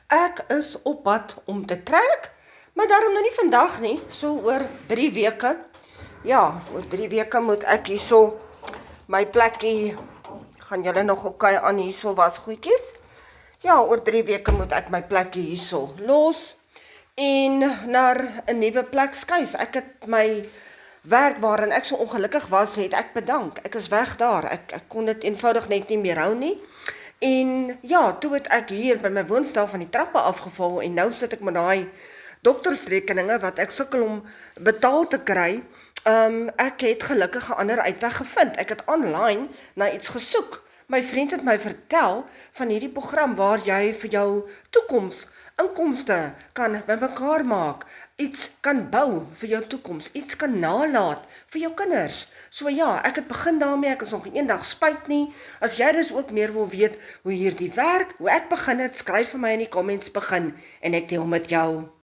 Ek is op pad om te trek, maar daarom nou nie vandag nie, so oor 3 weke. Ja, oor 3 weke moet ek hierso my plekkie, gaan julle nog okay aan hierso was goedjies? Ja, oor 3 weke moet ek my plekkie hierso los en na 'n nuwe plek skuif. Ek het my werk waarin ek so ongelukkig was, het ek bedank. Ek is weg daar. Ek kon dit eenvoudig net nie meer hou nie. En ja, toe het ek hier by my woonstel van die trappe afgeval en nou sit ek met daai doktersrekeninge wat ek sukkel om betaal te kry. Ek het gelukkig 'n ander uitweg gevind. Ek het online na iets gesoek. My vriend het my vertel van hierdie program waar jy vir jou toekoms inkomste kan bymekaar maak, iets kan bou vir jou toekoms, iets kan nalaat vir jou kinders. So ja, ek het begin daarmee, ek is nog eendag spyt nie. As jy dus ook meer wil weet hoe hierdie werk, hoe ek begin het, skryf vir my in die comments begin en ek deel met jou.